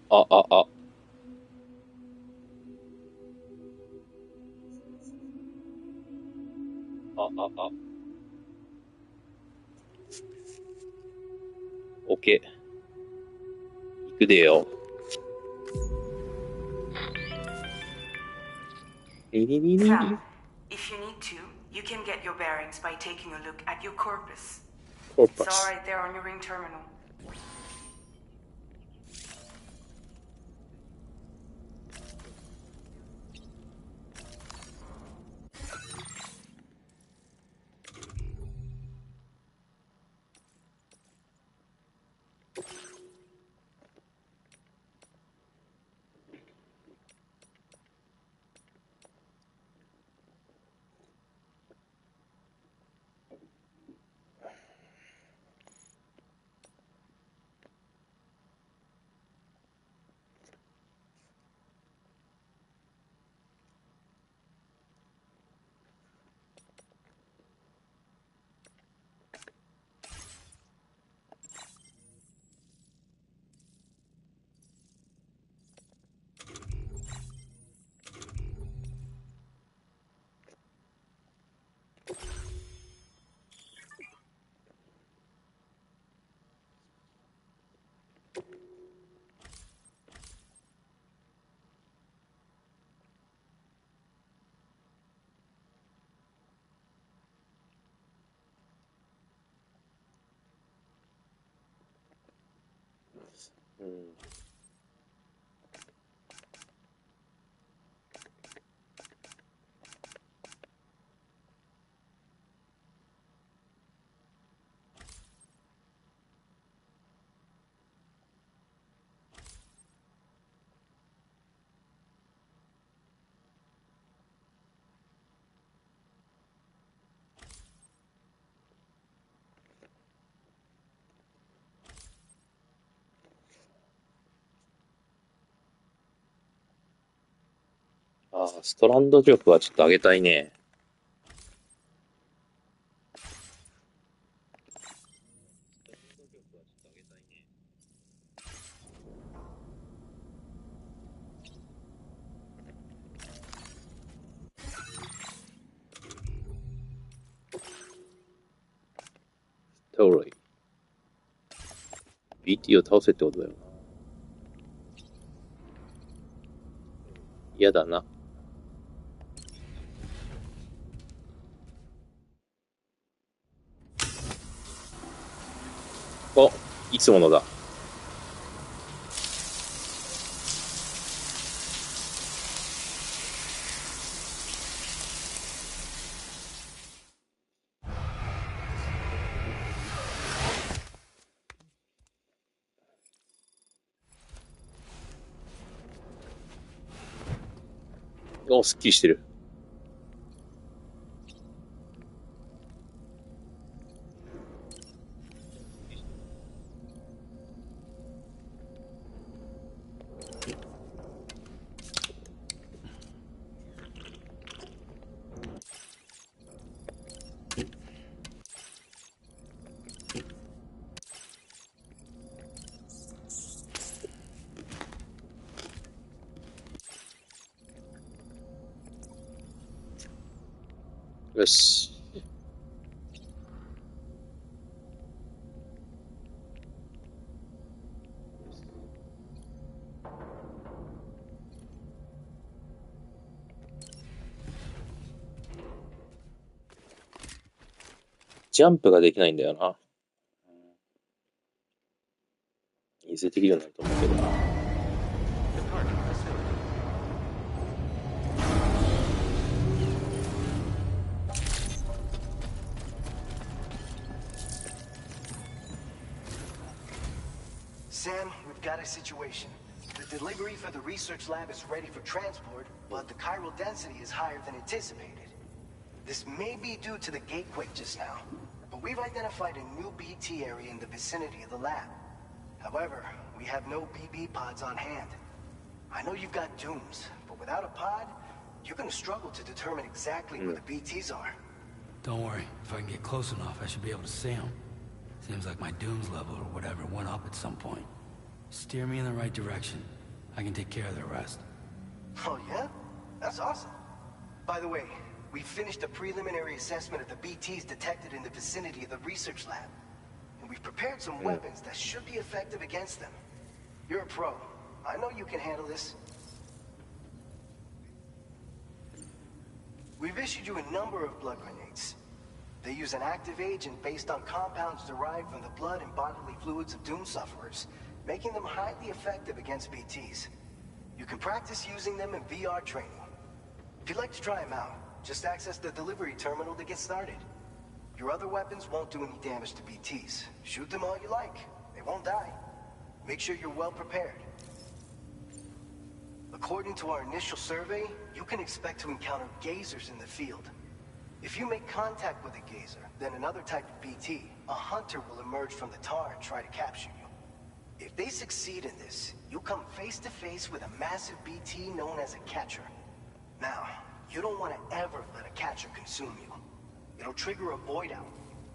あ、あ、あ、あ、あ、あ、オッケー。行くでよ。リリリリ Sam, リ if you need to, you can get your bearings by taking a look at your corpus. コー It's パ all ス。right there on your ring terminal. うん。ああ、ストランド力はちょっと上げたいね。トロイ。BT を倒せってことだよな。嫌だな。お、いつものだ。お、すっきりしてる。よし。ジャンプができないんだよな。いずれできるようになると思うけど。Sam, we've got a situation. The delivery for the research lab is ready for transport, but the chiral density is higher than anticipated. This may be due to the gate quake just now, but we've identified a new BT area in the vicinity of the lab. However, we have no BB pods on hand. I know you've got dooms, but without a pod, you're gonna struggle to determine exactly where the BTs are. Don't worry. If I can get close enough, I should be able to see them. Seems like my dooms level or whatever went up at some point. Steer me in the right direction. I can take care of the rest. Oh yeah? That's awesome. By the way, we finished a preliminary assessment of the BTs detected in the vicinity of the research lab. And we've prepared some weapons that should be effective against them. You're a pro. I know you can handle this. We've issued you a number of blood grenades. They use an active agent based on compounds derived from the blood and bodily fluids of Doom sufferers, making them highly effective against BTs. You can practice using them in VR training. If you'd like to try them out, just access the delivery terminal to get started. Your other weapons won't do any damage to BTs. Shoot them all you like. They won't die. Make sure you're well prepared. According to our initial survey, you can expect to encounter gazers in the field. If you make contact with a gazer, then another type of BT, a hunter will emerge from the tar and try to capture you. If they succeed in this, you'll come face to face with a massive BT known as a catcher. Now, you don't want to ever let a catcher consume you. It'll trigger a void out,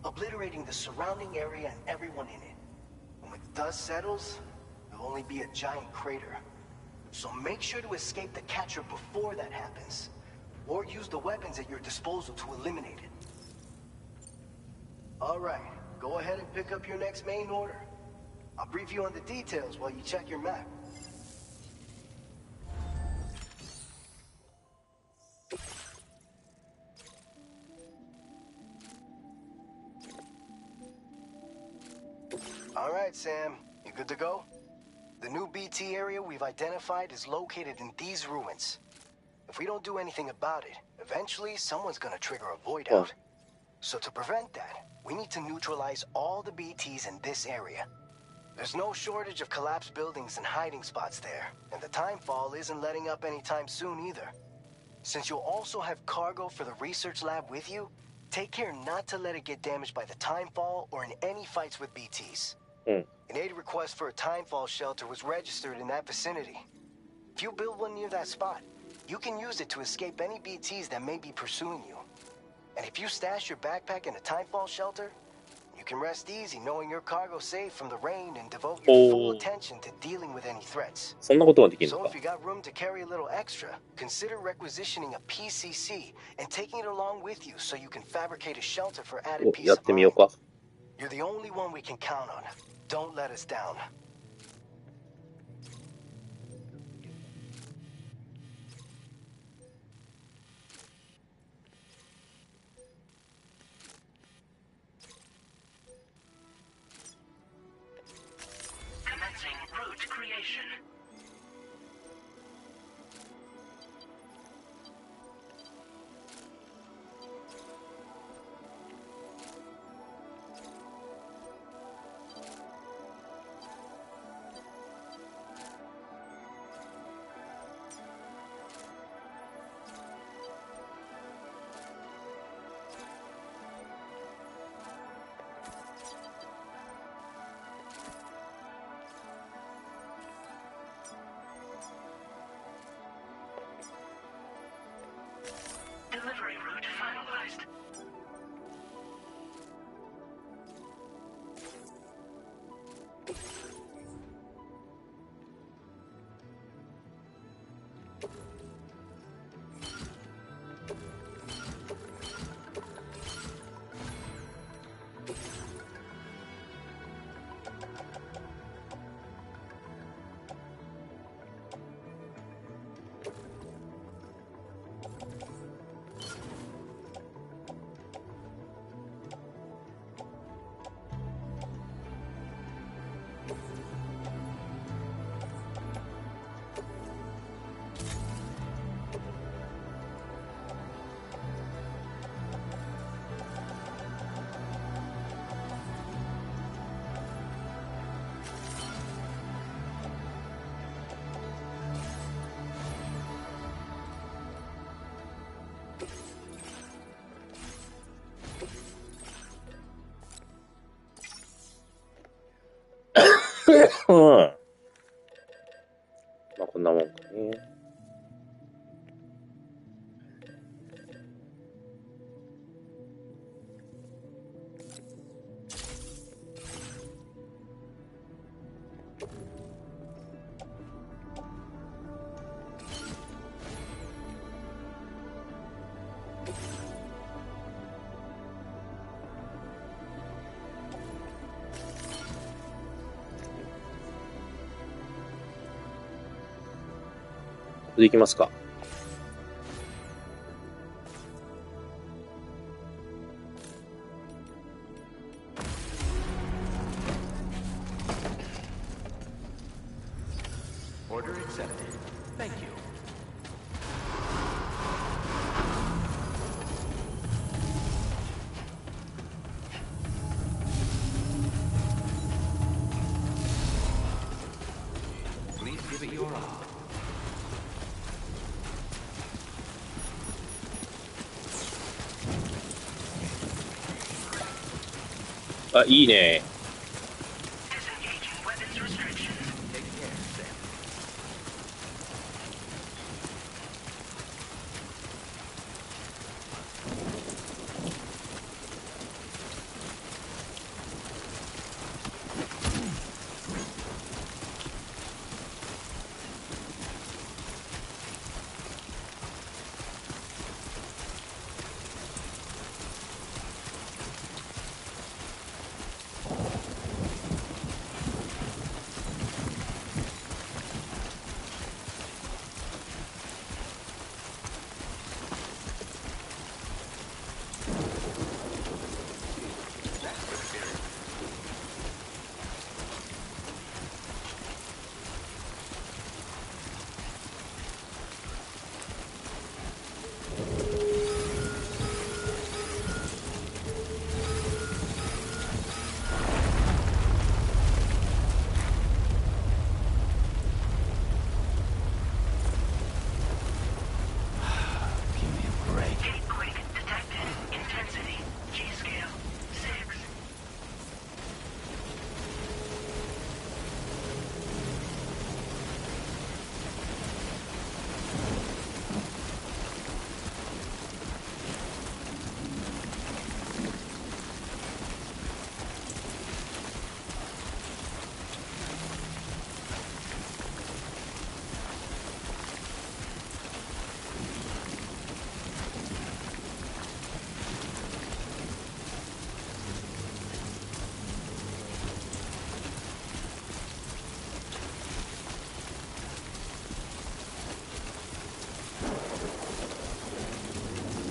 obliterating the surrounding area and everyone in it. When the dust settles, there'll only be a giant crater. So make sure to escape the catcher before that happens, or use the weapons at your disposal to eliminate it. All right, go ahead and pick up your next main order. I'll brief you on the details while you check your map. All right, Sam, you good to go? The new BT area we've identified is located in these ruins. If we don't do anything about it, eventually someone's gonna trigger a void out. So to prevent that, we need to neutralize all the BTs in this area. There's no shortage of collapsed buildings and hiding spots there, and the timefall isn't letting up anytime soon either. Since you'll also have cargo for the research lab with you, take care not to let it get damaged by the timefall or in any fights with BTs. An aid request for a timefall shelter was registered in that vicinity. If you build one near that spot, you can use it to escape any BTs that may be pursuing you. And if you stash your backpack in a timefall shelter, you can rest easy knowing your cargo's safe from the rain and devote your full attention to dealing with any threats. そんなことができるの So か if you got room to carry a little extra, consider requisitioning a PCC and taking it along with you so you can fabricate a shelter for added お peace やっ of てみよう mind. か You're the only one we can count on. Don't let us down. Commencing route creation. Delivery route finalized. まあこんなもんかね。これでいきますか。Order accepted. Thank you. Please give it your all. あ、いいね。Disengaging weapons restrictions. Take care, Sam.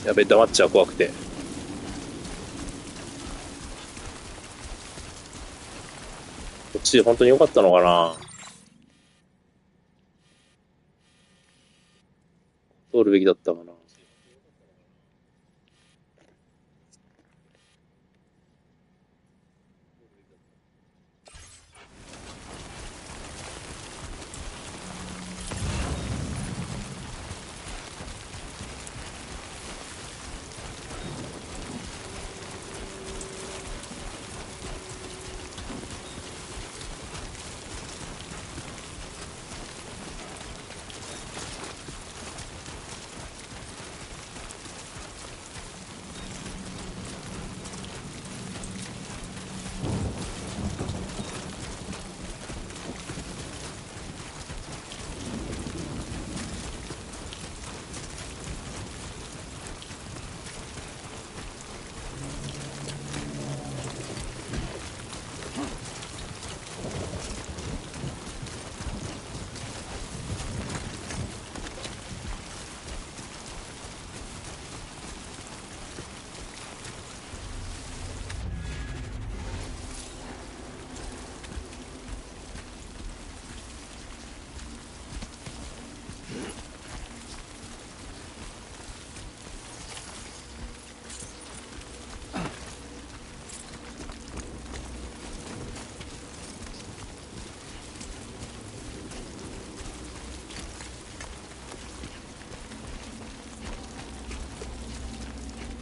やべ、黙っちゃう、怖くて。こっちで本当に良かったのかな。通るべきだったかな。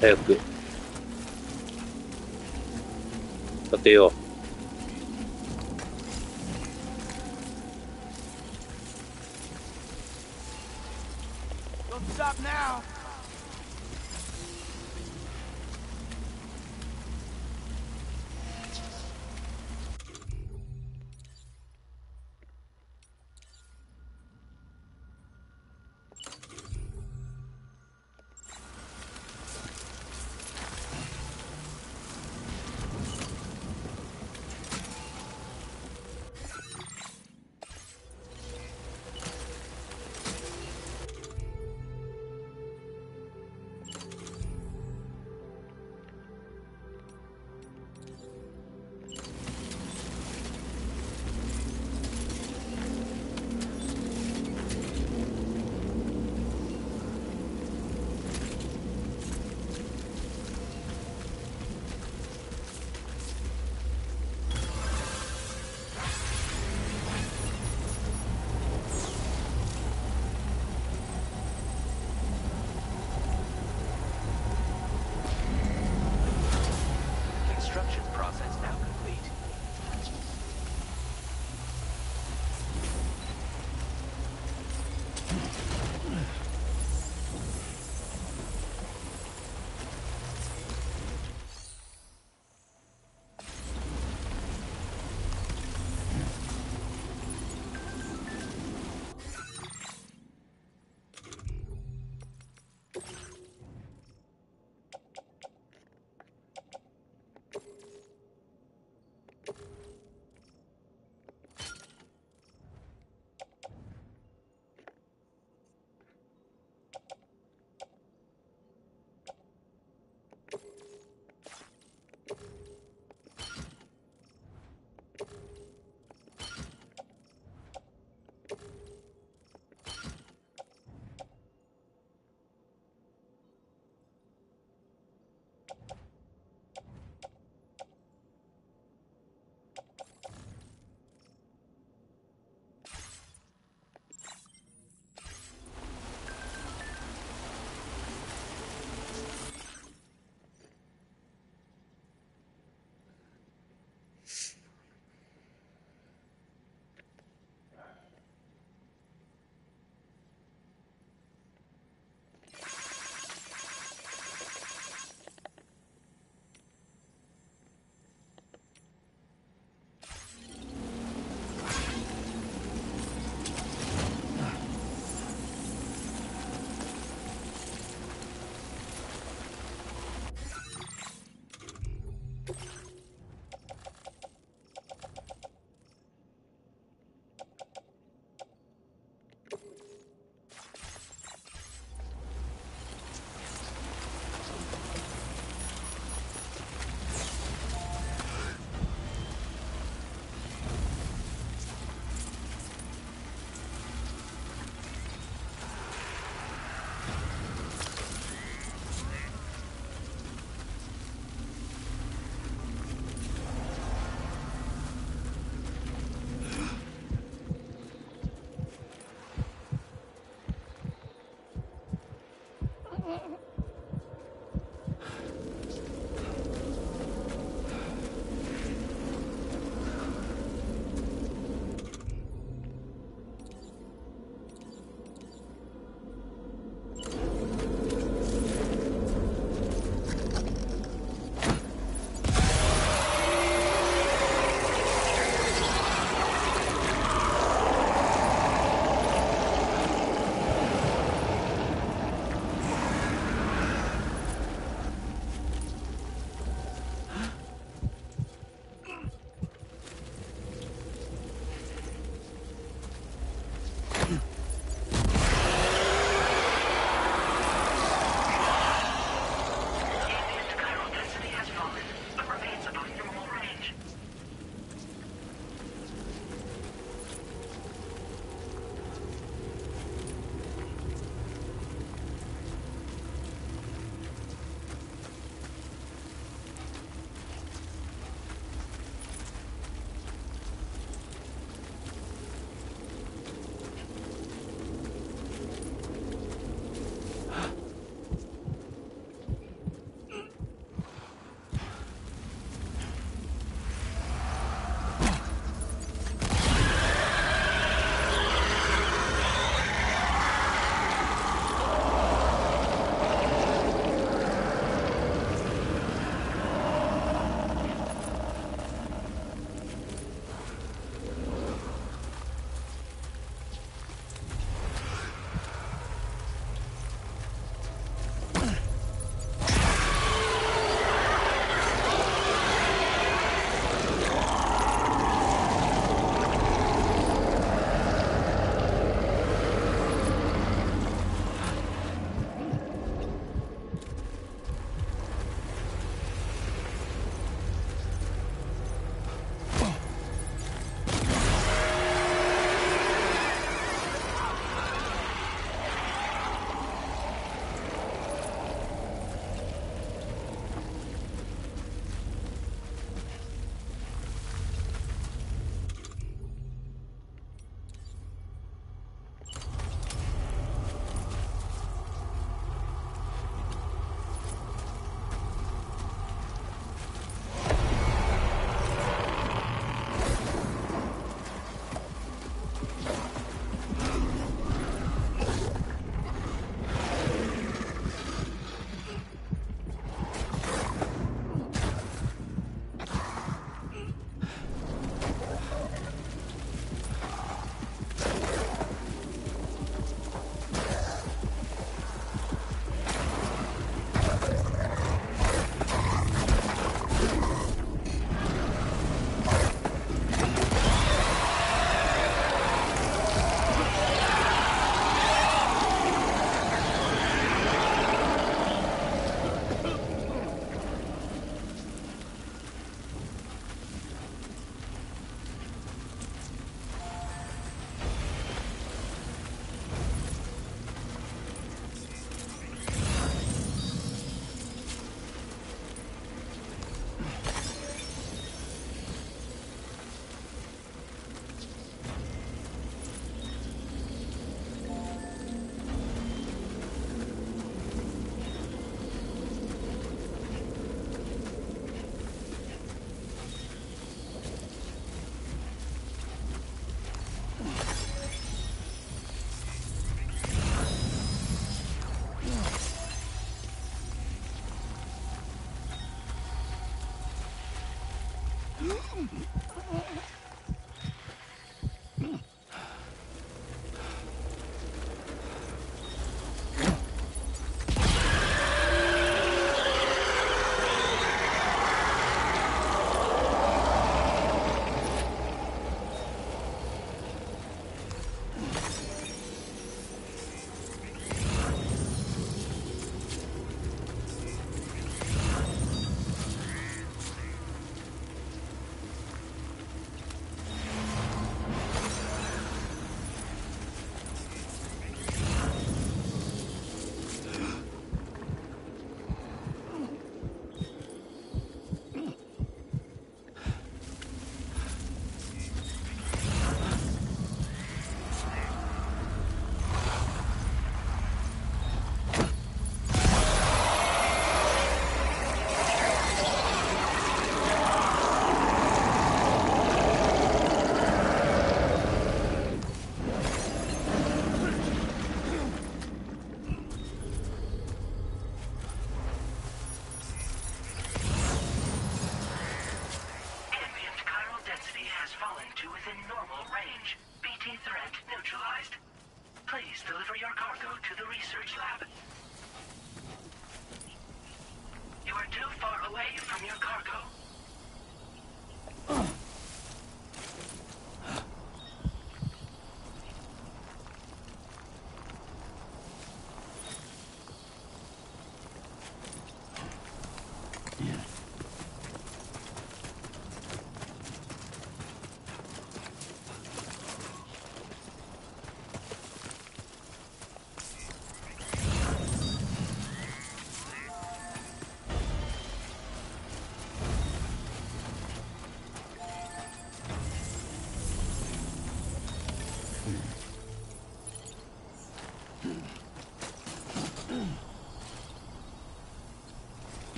早く立てよう。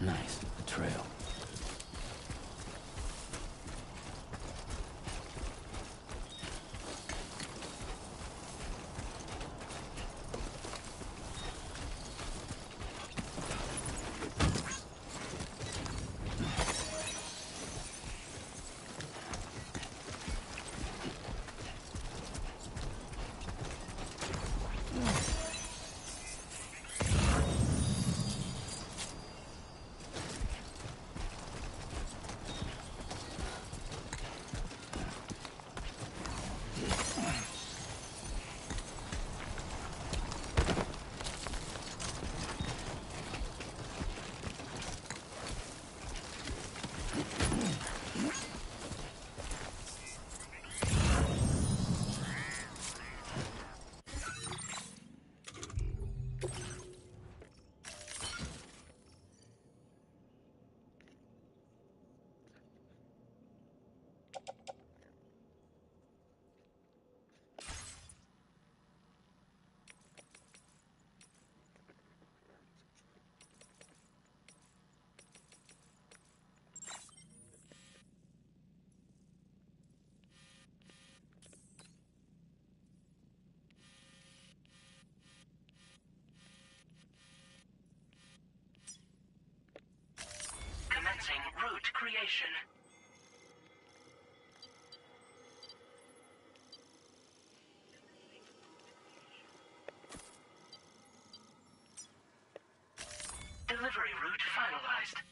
Nice. A trail. Commencing route creation. Delivery route finalized.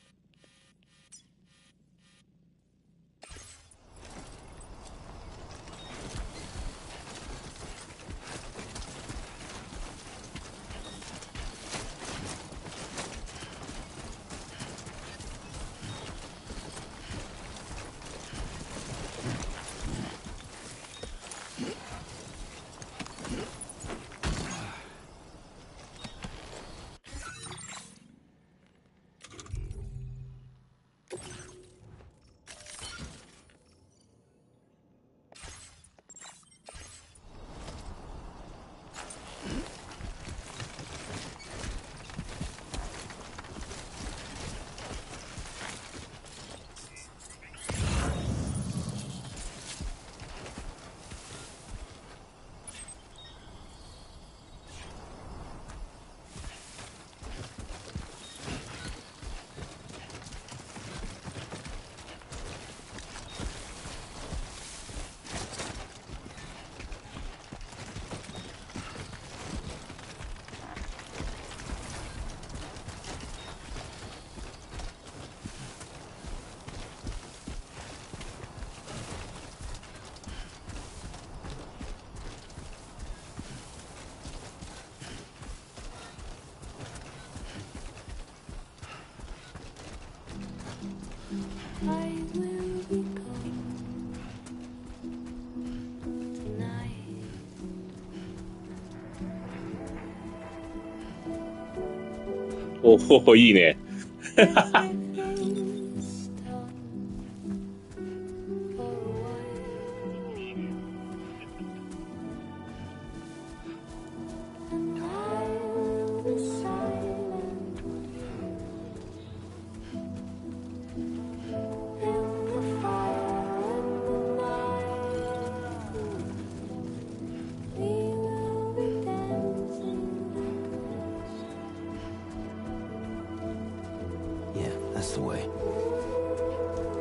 おお、いいね。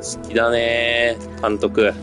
好きだね監督。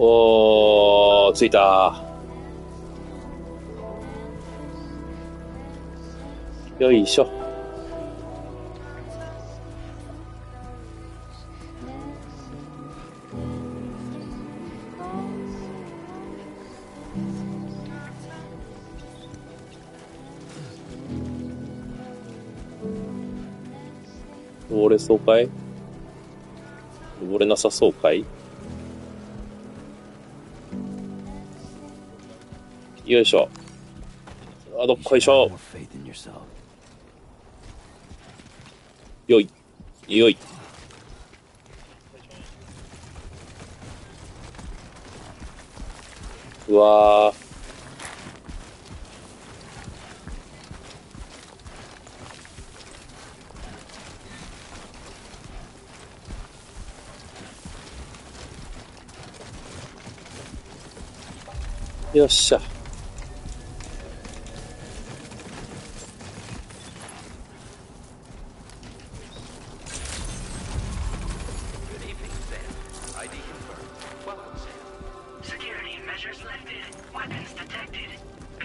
おー、着いた。よいしょ。登れそうかい？登れなさそうかい？よいしょ。あ、どっこいしょ。よい。よい。うわー。よっしゃ。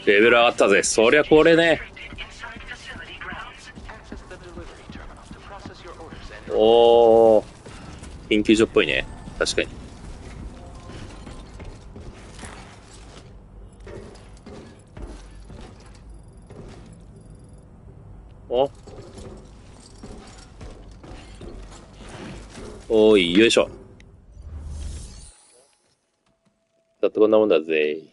レベル上がったぜ。そりゃこれね。おー、研究所っぽいね。確かに。おい、よいしょ。だってこんなもんだぜ。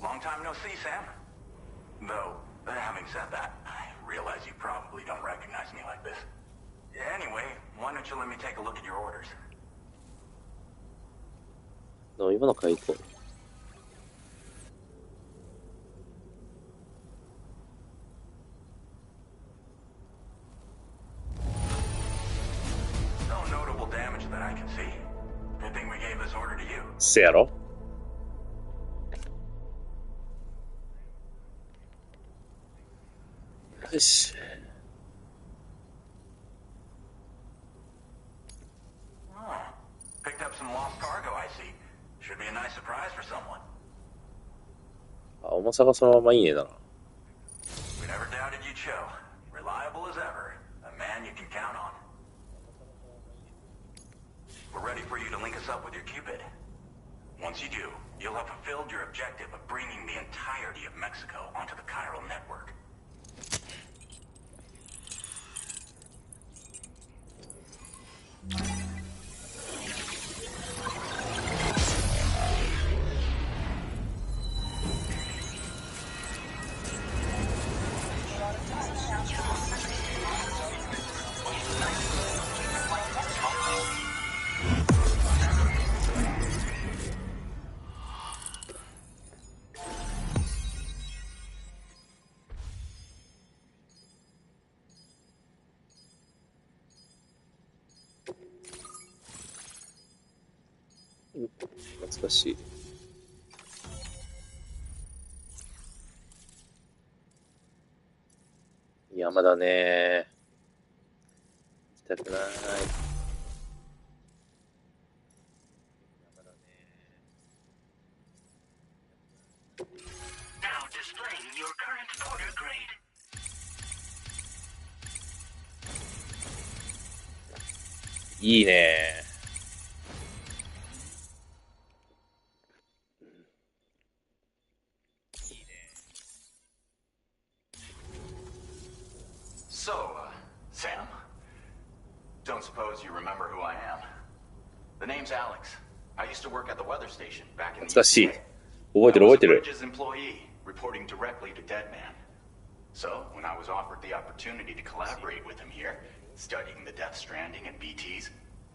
Long time no see, Sam. Though, having said that, I realize you probably don't recognize me like this. Anyway, why don't you let me take a look at your orders? 飲み物買い行こう。No notable damage that I can see. Good thing we gave this order to you. せやろ。よし。Picked up some lost cargo, I see. Should be a nice surprise for someone. あ、重さがそのままいいねだな。We never doubted you'd show. Reliable as ever. A man you can count on. We're ready for you to link us up with your Cupid. Once you do, you'll have fulfilled your objective of bringing the entirety of Mexico onto the chiral network. 懐かしい。山だね。行きたくない。山だね。Now displaying your current porter grade. いいね。So, Sam, don't suppose you remember who I am? The name's Alex. I used to work at the weather station back in the 懐かしい。 UK. 覚えてる I 覚え was て a る。 Bridges employee, reporting directly to Deadman. So, when I was offered the opportunity to collaborate with him here, studying the Death Stranding and BTs,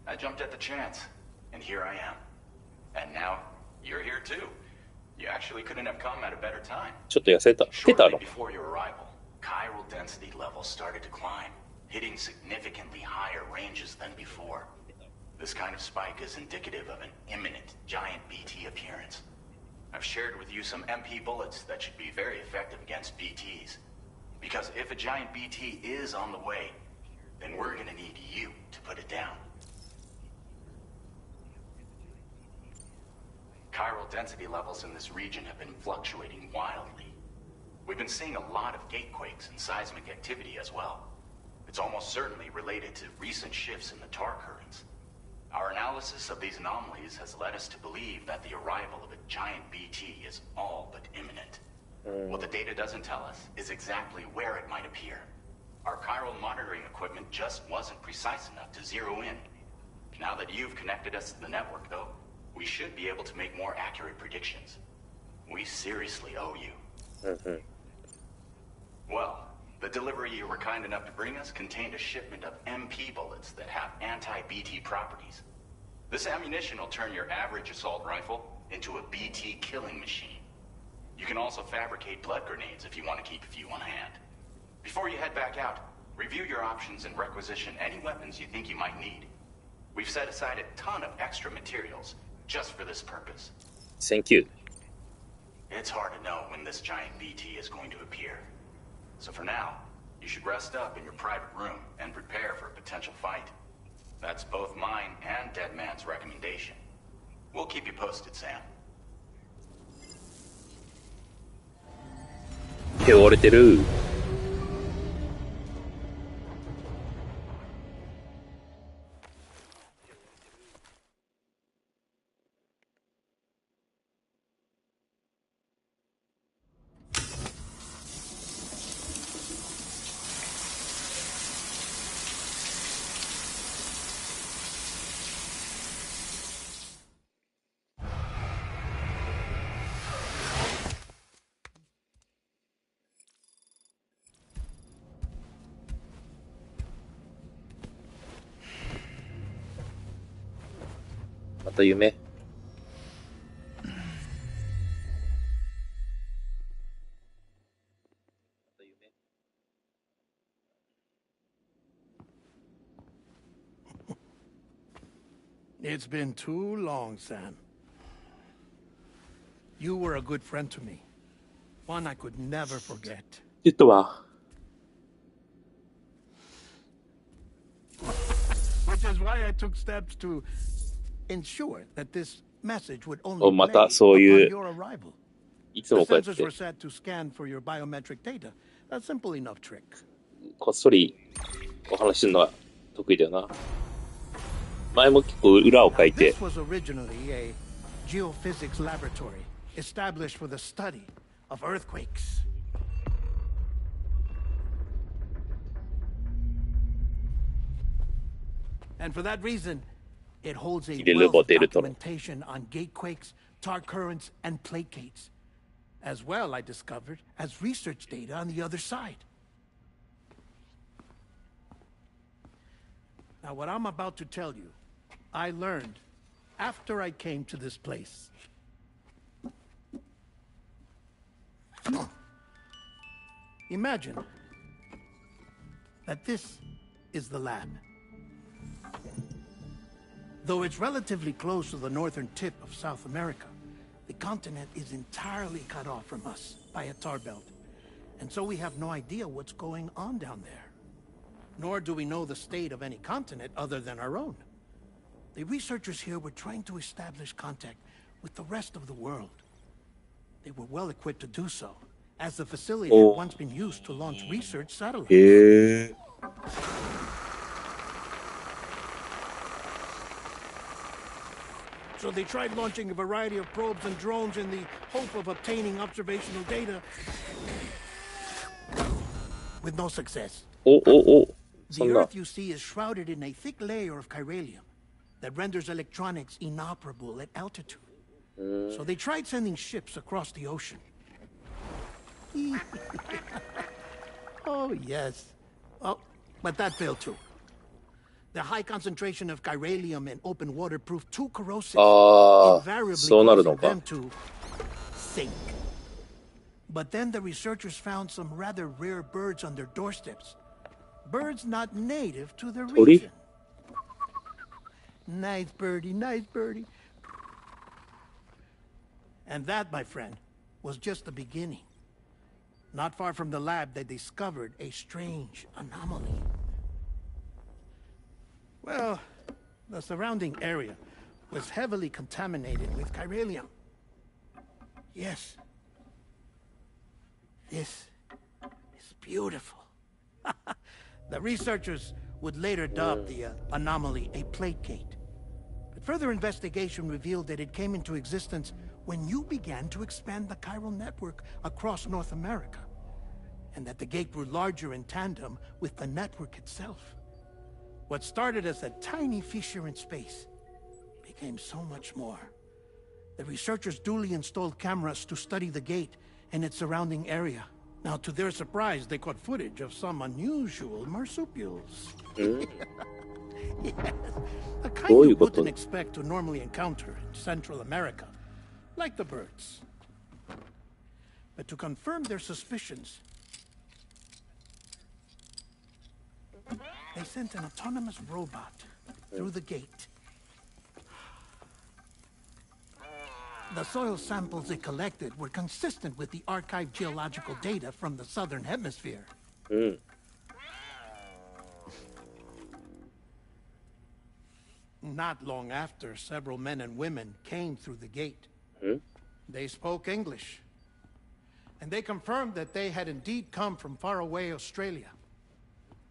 I jumped at the chance, and here I am. And now, you're here too. You actually couldn't have come at a better time. ちょっと痩せた。来てた Shortly の？ before your arrival, chiral density levels started to climb, hitting significantly higher ranges than before. This kind of spike is indicative of an imminent giant BT appearance. I've shared with you some MP bullets that should be very effective against BTs. Because if a giant BT is on the way, then we're gonna need you to put it down. Chiral density levels in this region have been fluctuating wildly. We've been seeing a lot of gatequakes and seismic activity as well. It's almost certainly related to recent shifts in the tar currents. Our analysis of these anomalies has led us to believe that the arrival of a giant BT is all but imminent. What the data doesn't tell us is exactly where it might appear. Our chiral monitoring equipment just wasn't precise enough to zero in. Now that you've connected us to the network, though, we should be able to make more accurate predictions. We seriously owe you. Well, the delivery you were kind enough to bring us contained a shipment of MP bullets that have anti-BT properties. This ammunition will turn your average assault rifle into a BT killing machine. You can also fabricate blood grenades if you want to keep a few on hand. Before you head back out, review your options and requisition any weapons you think you might need. We've set aside a ton of extra materials just for this purpose. Thank you. It's hard to know when this giant BT is going to appear. So for now, you should rest up in your private room and prepare for a potential fight. That's both mine and Deadman's recommendation. We'll keep you posted, Sam. 手折れてる。また夢。It's been too long, Sam. You were a good friend to me. One I could never forget. 言ったわ。 Which is why I took steps to ensure that this message would only お、ま play たそうい upon う、 your arrival. いつ The もこうやっ sensors て were set to scan for your biometric data. A simple enough trick. こっそりお話しするのが得意だよな。前も結構裏を書いて This was originally a geophysics laboratory established for the study of earthquakes. And for that reason, it holds a 入れる wealth ボ of テルとの documentation on gatequakes, tar currents, and placates. As well, I discovered, as research data on the other side. Now, what I'm about to tell you, I learned after I came to this place. Imagine that this is the lab. Though it's relatively close to the northern tip of South America, the continent is entirely cut off from us by a tar belt. And so we have no idea what's going on down there. Nor do we know the state of any continent other than our own. The researchers here were trying to establish contact with the rest of the world. They were well equipped to do so, as the facility had once been used to launch research satellites. へえ。 So they tried launching a variety of probes and drones in the hope of obtaining observational data, with no success. お、お、お。そ The んな。 Earth, you see, is shrouded in a thick layer of chiralium that renders electronics inoperable at altitude. So they tried sending ships across the ocean. Oh, yes. Oh, but that failed too. The high concentration of chiralium in open water proved too corrosive, ああ、 invariably そうなるの causing か。 them to sink. But then the researchers found some rather rare birds on their doorsteps. Birds not native to the Tori? region. Nice birdie, nice birdie. And that, my friend, was just the beginning. Not far from the lab, they discovered a strange anomaly. Well, the surrounding area was heavily contaminated with chiralium. Yes. This is beautiful. The researchers would later dub the anomaly a plate gate. But further investigation revealed that it came into existence when you began to expand the chiral network across North America, and that the gate grew larger in tandem with the network itself. What started as a tiny fissure in space became so much more. The researchers duly installed cameras to study the gate and its surrounding area. Now, to their surprise, they caught footage of some unusual marsupials. Yes, a kind you wouldn't expect to normally encounter in Central America, like the birds. But to confirm their suspicions, they sent an autonomous robot through the gate. The soil samples it collected were consistent with the archived geological data from the southern hemisphere. Not long after, several men and women came through the gate. They spoke English. And they confirmed that they had indeed come from faraway Australia.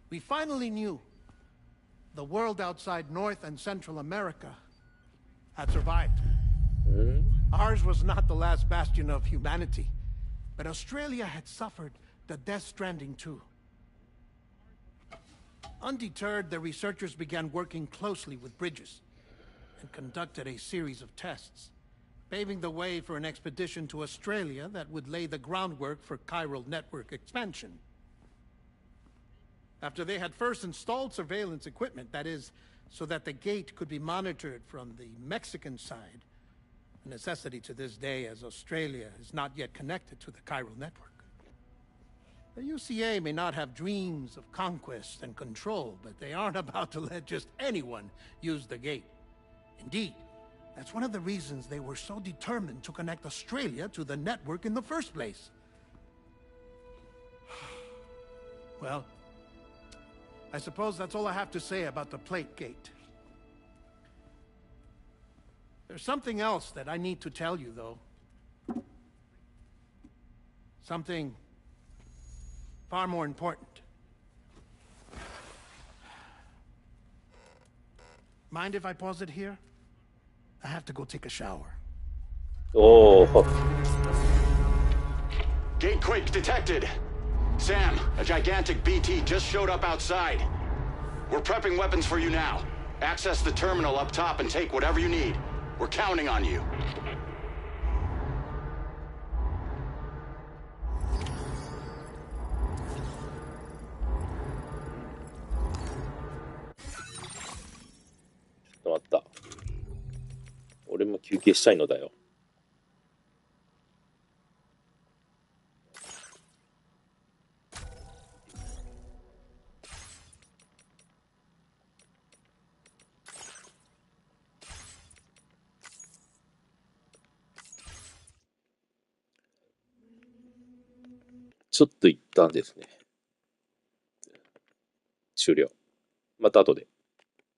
We finally knew the world outside North and Central America had survived. Ours was not the last bastion of humanity, but Australia had suffered the death stranding too. Undeterred, the researchers began working closely with Bridges and conducted a series of tests, paving the way for an expedition to Australia that would lay the groundwork for chiral network expansion. After they had first installed surveillance equipment, that is, so that the gate could be monitored from the Mexican side, a necessity to this day as Australia is not yet connected to the chiral network. The UCA may not have dreams of conquest and control, but they aren't about to let just anyone use the gate. Indeed, that's one of the reasons they were so determined to connect Australia to the network in the first place. Well, I suppose that's all I have to say about the plate gate. There's something else that I need to tell you, though. Something far more important. Mind if I pause it here? I have to go take a shower. Oh. Gatequake detected. Sam, a gigantic BT just showed up outside. We're prepping weapons for you now. Access the terminal up top and take whatever you need. We're counting on you.ちょっと待った。俺も休憩したいのだよ。ちょっと一旦ですね。終了。また後で。